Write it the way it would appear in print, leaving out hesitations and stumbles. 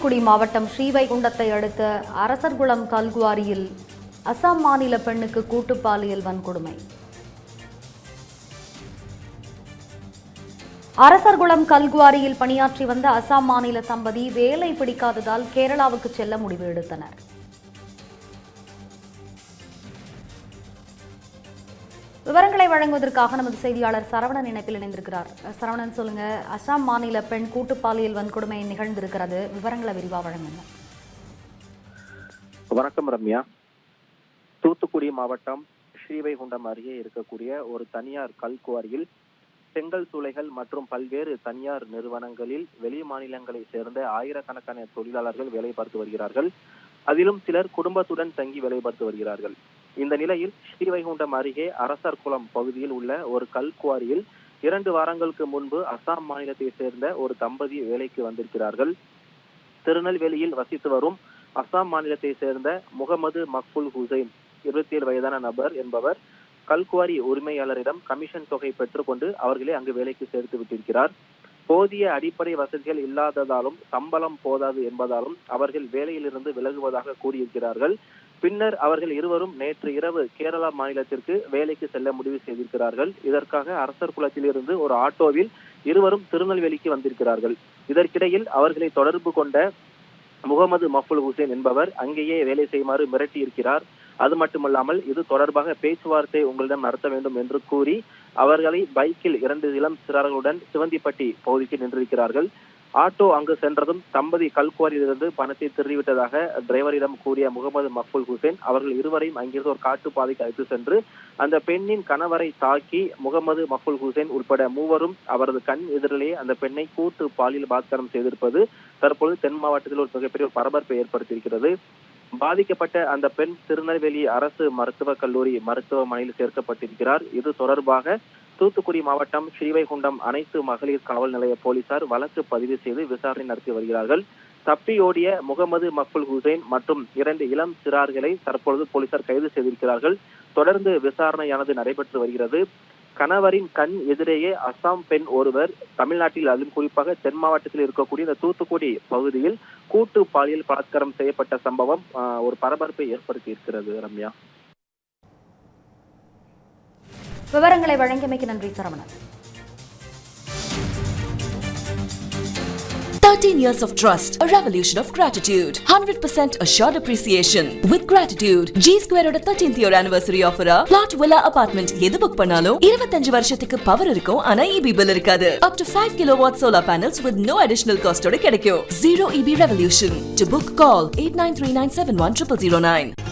தூத்துக்குடி மாவட்டம் ஸ்ரீவைகுண்டத்தை அடுத்த அரசர்குளம் கல்குவாரியில் அசாம் மாநில பெண்ணுக்கு கூட்டு பாலியல் வன்கொடுமை. அரசர்குளம் கல்குவாரியில் பணியாற்றி வந்த அசாம் மாநில தம்பதி வேலை பிடிக்காததால் கேரளாவுக்கு செல்ல முடிவு எடுத்தனர். விவரங்களை வழங்குவதற்காக நமது செய்தியாளர் சரவணன் இணைப்பில் இணைந்திருக்கிறார். சரவணன், சொல்லுங்க, அசாம் மாநில பெண் கூட்டு பாலியல் வன்கொடுமை நிகழ்ந்திருக்கிறது, விவரங்களை விரிவாக வழங்குங்க. வணக்கம் ரம்யா. தூத்துக்குடி மாவட்டம் ஸ்ரீவைகுண்டம் அருகே இருக்கக்கூடிய ஒரு தனியார் கல்குவாரியில் செங்கல் சூளைகள் மற்றும் பல்வேறு தனியார் நிறுவனங்களில் வெளி மாநிலங்களை சேர்ந்த ஆயிரக்கணக்கான தொழிலாளர்கள் வேலை பார்த்து வருகிறார்கள். அதிலும் சிலர் குடும்பத்துடன் தங்கி வேலை பார்த்து வருகிறார்கள். இந்த நிலையில் ஸ்ரீவைகுண்டம் அருகே அரசர்குளம் பகுதியில் உள்ள ஒரு கல்குவாரியில் 2 வாரங்களுக்கு முன்பு அசாம் மாநிலத்தை சேர்ந்த ஒரு தம்பதி வேலைக்கு வந்திருக்கிறார்கள். திருநெல்வேலியில் வசித்து வரும் அசாம் மாநிலத்தை சேர்ந்த முகமது மக்புல் ஹுசைன் 27 வயதான நபர் என்பவர் கல்குவாரி உரிமையாளரிடம் கமிஷன் தொகை பெற்றுக்கொண்டு அவர்களே அங்கு வேலைக்கு சேர்த்து விட்டிருக்கிறார். போதிய அடிப்படை வசதிகள் இல்லாததாலும் சம்பளம் போதாது என்பதாலும் அவர்கள் வேலையிலிருந்து விலகுவதாக கூறியிருக்கிறார்கள். பின்னர் அவர்கள் இருவரும் நேற்று இரவு கேரளா மாநிலத்திற்கு வேலைக்கு செல்ல முடிவு செய்திருக்கிறார்கள். இதற்காக அரசர் குளத்தில் இருந்து ஒரு ஆட்டோவில் இருவரும் திருநெல்வேலிக்கு வந்திருக்கிறார்கள். இதற்கிடையில் அவர்களை தொடர்பு கொண்ட முகமது மக்புல் ஹுசைன் என்பவர் அங்கேயே வேலை செய்யுமாறு மிரட்டியிருக்கிறார். அது மட்டுமல்லாமல் இது தொடர்பாக பேச்சுவார்த்தை உங்களிடம் நடத்த வேண்டும் என்று கூறி அவர்களை பைக்கில் 2 இளம் சிறார்களுடன் சிவந்திப்பட்டி பகுதிக்கு நின்றிருக்கிறார்கள். ஆட்டோ அங்கு சென்றதும் தம்பதி கல்குவாரியிலிருந்து பணத்தை திருடிவிட்டதாக டிரைவரிடம் கூறிய முகமது மக்புல் ஹுசைன் அவர்கள் இருவரையும் அங்கிருந்து ஒரு காட்டுப்பாதைக்கு அழைத்து சென்று அந்த பெண்ணின் கணவரை தாக்கி முகமது மக்புல் ஹுசைன் உட்பட 3வரும் அவரது கண் எதிரிலேயே அந்த பெண்ணை கூட்டு பாலியல் பலாத்காரம் செய்திருப்பது தற்போது தென் மாவட்டத்தில் ஒரு மிகப்பெரிய பரபரப்பை ஏற்படுத்தியிருக்கிறது. பாதிக்கப்பட்ட அந்த பெண் திருநெல்வேலி அரசு மருத்துவக் கல்லூரி மருத்துவமனையில் சேர்க்கப்பட்டிருக்கிறார். இது தொடர்பாக தூத்துக்குடி மாவட்டம் ஸ்ரீவைகுண்டம் அனைத்து மகளிர் காவல் நிலைய போலீசார் வழக்கு பதிவு செய்து விசாரணை நடத்தி வருகிறார்கள். தப்பியோடிய முகமது மக்புல் ஹுசைன் மற்றும் 2 இளம் சிறார்களை தற்பொழுது போலீசார் கைது செய்திருக்கிறார்கள். தொடர்ந்து விசாரணையானது நடைபெற்று வருகிறது. கணவரின் கண் எதிரேயே அசாம் பெண் ஒருவர் தமிழ்நாட்டில், அதிலும் குறிப்பாக தென் மாவட்டத்தில் இருக்கக்கூடிய இந்த தூத்துக்குடி பகுதியில் கூட்டு பாலியல் பலாத்காரம் செய்யப்பட்ட சம்பவம் ஒரு பரபரப்பை ஏற்படுத்தி இருக்கிறது. ரம்யா, விவரங்களை வழங்கியமைக்கு நன்றி Saravanan. 13 years of trust, a revolution of gratitude, 100% assured appreciation. With gratitude, G Square oda 13th year anniversary offer plot villa apartment எது புக் பண்ணாலும் 25 வருஷத்துக்கு பவர் இருக்கும், ஆனா EB bill இருக்காது. Up to 5 kilowatt solar panels with no additional cost ஓட கிடைக்கும். Zero EB revolution. To book, call 8939710009.